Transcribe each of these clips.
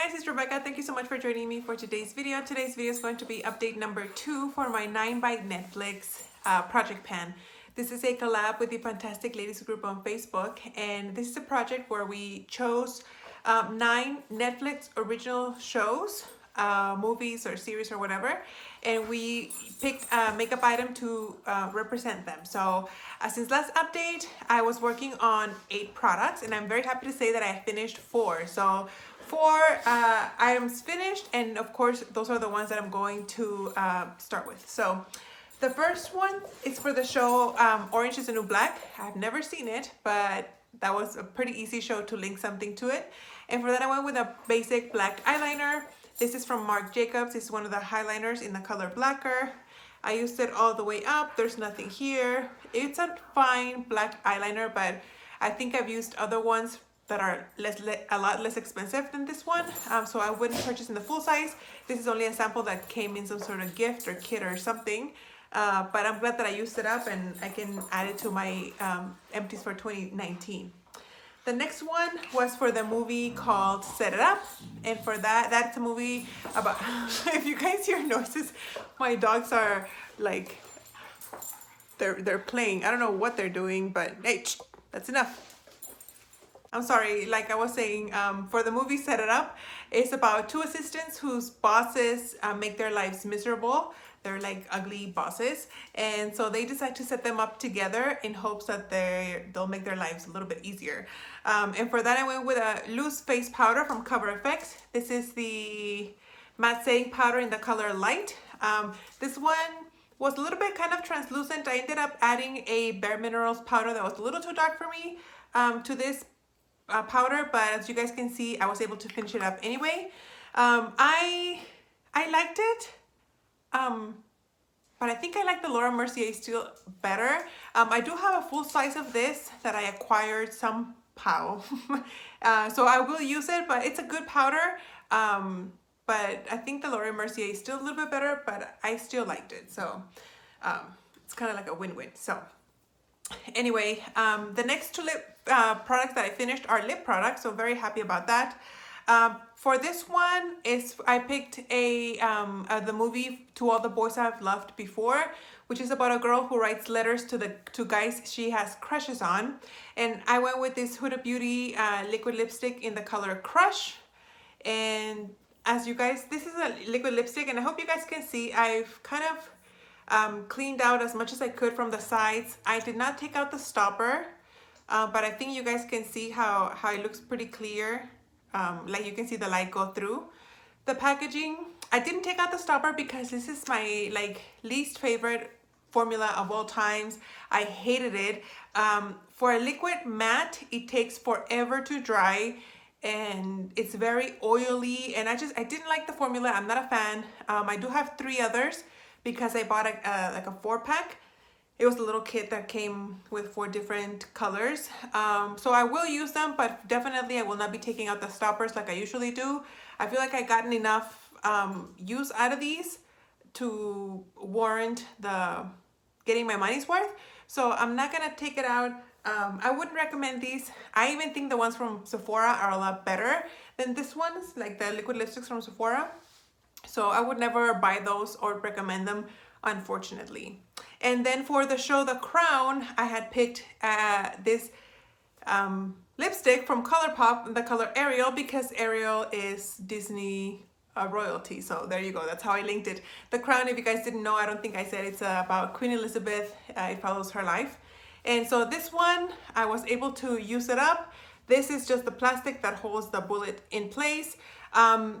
guys, it's Rebecca. Thank you so much for joining me for today's video. Today's video is going to be update number 2 for my 9 by Netflix project pan. This is a collab with the Fantastic Ladies group on Facebook, and this is a project where we chose 9 Netflix original shows, movies or series or whatever, and we picked a makeup item to represent them. So since last update, I was working on 8 products, and I'm very happy to say that I finished 4. So 4 items finished, and of course those are the ones that I'm going to start with. So the first one is for the show Orange is the New Black. I've never seen it, but that was a pretty easy show to link something to it. And for that I went with a basic black eyeliner. This is from Marc Jacobs. This is one of the highliners in the color Blacker. I used it all the way up. There's nothing here. It's a fine black eyeliner, but I think I've used other ones that are a lot less expensive than this one. So I wouldn't purchase in the full size. This is only a sample that came in some sort of gift or kit or something. But I'm glad that I used it up and I can add it to my empties for 2019. The next one was for the movie called Set It Up. And for that's a movie about, if you guys hear noises, my dogs are like, they're playing. I don't know what they're doing, but hey, that's enough. I'm sorry, like I was saying, for the movie Set It Up, it's about 2 assistants whose bosses make their lives miserable. They're like ugly bosses, and so they decide to set them up together in hopes that they'll make their lives a little bit easier. And for that I went with a loose face powder from Cover FX. This is the matte setting powder in the color Light. This one was a little bit kind of translucent. I ended up adding a Bare Minerals powder that was a little too dark for me to this powder, but as you guys can see, I was able to finish it up anyway. I liked it, but I think I like the Laura Mercier still better. I do have a full size of this that I acquired somehow, so I will use it, but it's a good powder. But I think the Laura Mercier is still a little bit better, but I still liked it, so it's kind of like a win-win. So anyway, the next 2 lip products that I finished are lip products, so very happy about that. For this one, I picked the movie To All the Boys I've Loved Before, which is about a girl who writes letters to guys she has crushes on. And I went with this Huda Beauty liquid lipstick in the color Crush. And as you guys, this is a liquid lipstick, and I hope you guys can see I've kind of cleaned out as much as I could from the sides. I did not take out the stopper, but I think you guys can see how it looks pretty clear. Like you can see the light go through. The packaging, I didn't take out the stopper because this is my least favorite formula of all times. I hated it. For a liquid matte, it takes forever to dry, and it's very oily, and I didn't like the formula. I'm not a fan. I do have 3 others because I bought a 4-pack. It was a little kit that came with 4 different colors. So I will use them, but definitely I will not be taking out the stoppers like I usually do. I feel like I gotten enough use out of these to warrant getting my money's worth. So I'm not gonna take it out. I wouldn't recommend these. I even think the ones from Sephora are a lot better than this ones, like the liquid lipsticks from Sephora. So I would never buy those or recommend them, unfortunately. And then for the show The Crown, I had picked this lipstick from ColourPop in the color Ariel, because Ariel is Disney royalty. So there you go, that's how I linked it. The Crown, if you guys didn't know, I don't think I said, it's about Queen Elizabeth. It follows her life. And so this one, I was able to use it up. This is just the plastic that holds the bullet in place.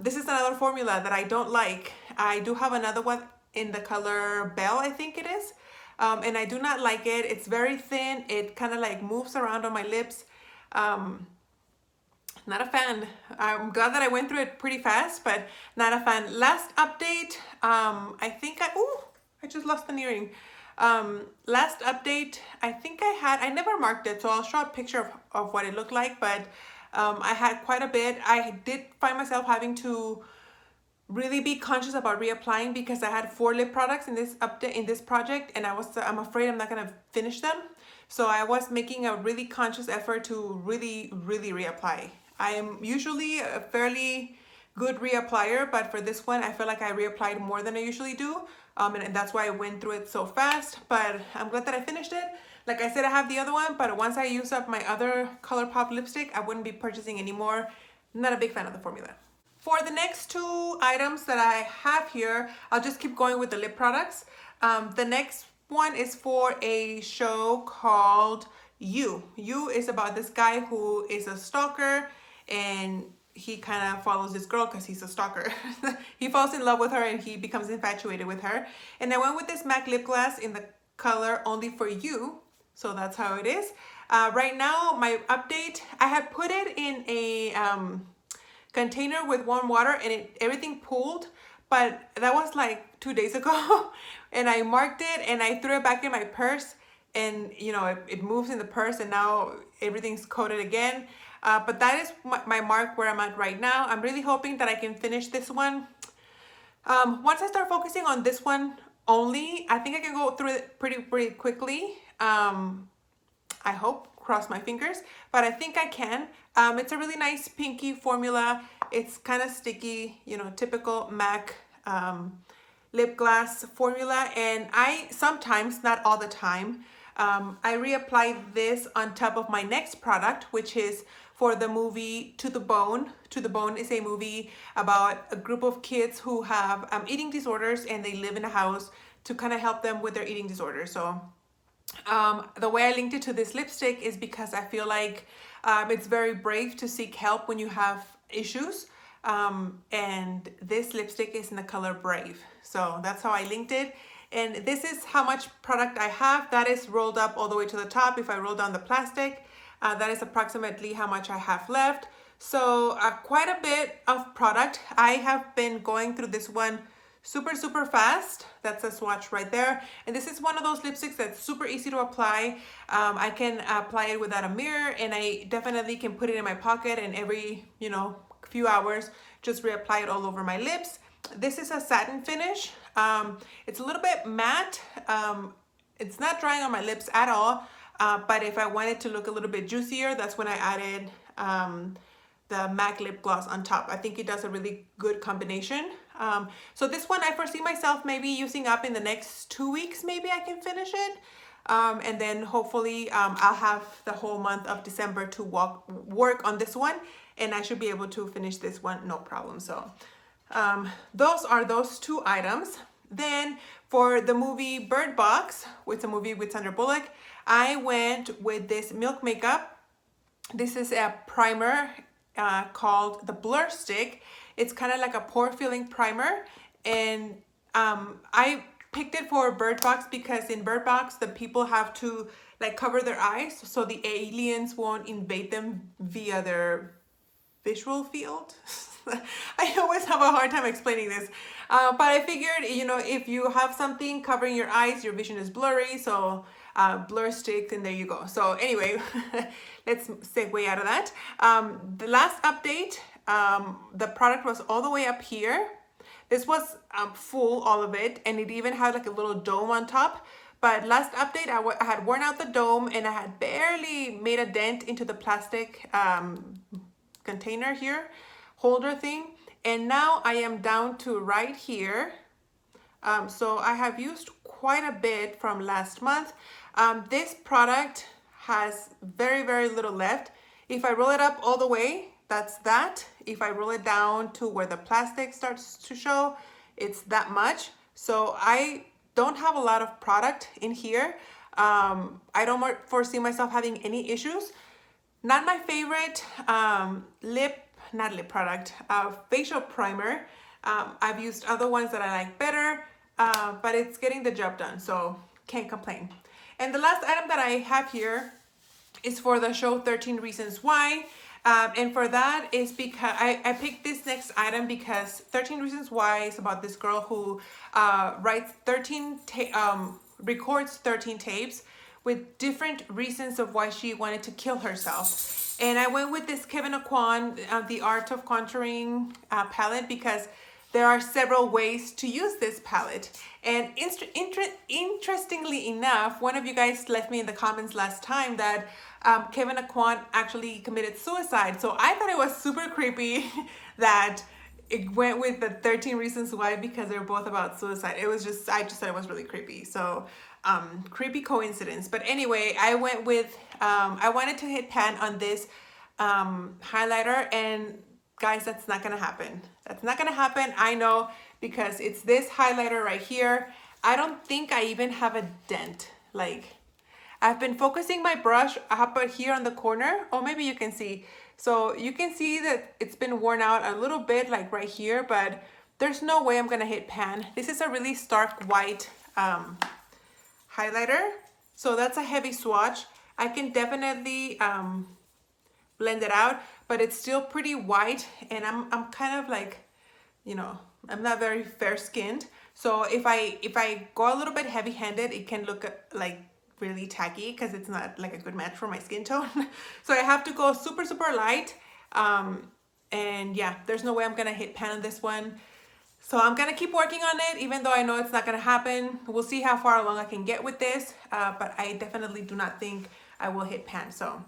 This is another formula that I don't like. I do have another one in the color Belle, I think it is. And I do not like it. It's very thin. It kind of like moves around on my lips. Not a fan. I'm glad that I went through it pretty fast, but not a fan. Last update, I think I just lost an earring. Last update, I think I never marked it, so I'll show a picture of what it looked like, but I had quite a bit. I did find myself having to really be conscious about reapplying because I had 4 lip products in this project, and I'm afraid I'm not gonna finish them. So I was making a really conscious effort to really reapply. I am usually a fairly good reapplier, but for this one, I feel like I reapplied more than I usually do. And that's why I went through it so fast, but I'm glad that I finished it. Like I said, I have the other one, but once I use up my other ColourPop lipstick, I wouldn't be purchasing anymore. Not a big fan of the formula. For the next two items that I have here, I'll just keep going with the lip products. The next one is for a show called You. You is about this guy who is a stalker, and he kind of follows this girl because he's a stalker. He falls in love with her and he becomes infatuated with her. And I went with this MAC lip gloss in the color Only For You. So that's how it is. Right now, my update, I had put it in a container with warm water and everything pooled, but that was like 2 days ago. And I marked it and I threw it back in my purse, and you know, it moves in the purse and now everything's coated again. But that is my mark where I'm at right now. I'm really hoping that I can finish this one. Once I start focusing on this one only, I think I can go through it pretty quickly. I hope, cross my fingers, but I think I can. It's a really nice pinky formula. It's kind of sticky, you know, typical MAC lip gloss formula. And I sometimes, not all the time, I reapply this on top of my next product, which is for the movie To the Bone. To the Bone is a movie about a group of kids who have eating disorders, and they live in a house to kind of help them with their eating disorders. So the way I linked it to this lipstick is because I feel like it's very brave to seek help when you have issues. And this lipstick is in the color Brave. So that's how I linked it. And this is how much product I have. That is rolled up all the way to the top. If I roll down the plastic, that is approximately how much I have left. So quite a bit of product. I have been going through this one super fast. That's a swatch right there. And this is one of those lipsticks that's super easy to apply. I can apply it without a mirror, and I definitely can put it in my pocket, and every, you know, few hours just reapply it all over my lips. This is a satin finish. It's a little bit matte. It's not drying on my lips at all, but if I wanted to look a little bit juicier, that's when I added the MAC lip gloss on top. I think it does a really good combination. So this one I foresee myself maybe using up in the next 2 weeks. Maybe I can finish it. And then hopefully I'll have the whole month of December to work on this one, and I should be able to finish this one no problem. So those are those two items. Then for the movie Bird Box, it's a movie with Sandra Bullock, I went with this Milk Makeup. This is a primer called the Blur Stick. It's kind of like a pore filling primer, and I picked it for Bird Box because in Bird Box the people have to like cover their eyes so the aliens won't invade them via their visual field. I always have a hard time explaining this, but I figured, you know, if you have something covering your eyes, your vision is blurry, so Blur Stick, and there you go. So anyway, let's segue out of that. The last update, the product was all the way up here. This was full, all of it, and it even had like a little dome on top. But last update, I had worn out the dome, and I had barely made a dent into the plastic container here, holder thing. And now I am down to right here. So I have used quite a bit from last month. This product has very little left. If I roll it up all the way, that's that. If I roll it down to where the plastic starts to show, it's that much. So I don't have a lot of product in here. I don't foresee myself having any issues. Not my favorite facial primer. I've used other ones that I like better, but it's getting the job done, so can't complain. And the last item that I have here is for the show 13 Reasons Why. And for that is because I picked this next item because 13 Reasons Why is about this girl who records 13 tapes with different reasons of why she wanted to kill herself. And I went with this Kevyn Aucoin, The Art of Contouring palette, because there are several ways to use this palette. And interestingly enough, one of you guys left me in the comments last time that Kevyn Aucoin actually committed suicide. So I thought it was super creepy that it went with the 13 Reasons Why because they're both about suicide. It was just, I just thought it was really creepy. So, creepy coincidence. But anyway, I went with, I wanted to hit pan on this highlighter, and guys, that's not gonna happen. That's not gonna happen. I know, because it's this highlighter right here. I don't think I even have a dent. Like, I've been focusing my brush up here on the corner. Oh, maybe you can see. So you can see that it's been worn out a little bit, like right here, but there's no way I'm gonna hit pan. This is a really stark white highlighter. So that's a heavy swatch. I can definitely blend it out, but it's still pretty white, and I'm kind of like, you know, I'm not very fair skinned. So if I go a little bit heavy handed, it can look like really tacky because it's not like a good match for my skin tone. So I have to go super light. And yeah, there's no way I'm gonna hit pan on this one. So I'm gonna keep working on it, even though I know it's not gonna happen. We'll see how far along I can get with this, but I definitely do not think I will hit pan. So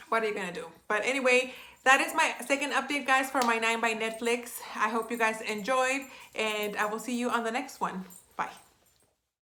what are you gonna do? But anyway, that is my second update, guys, for my 9 by Netflix. I hope you guys enjoyed, and I will see you on the next one. Bye.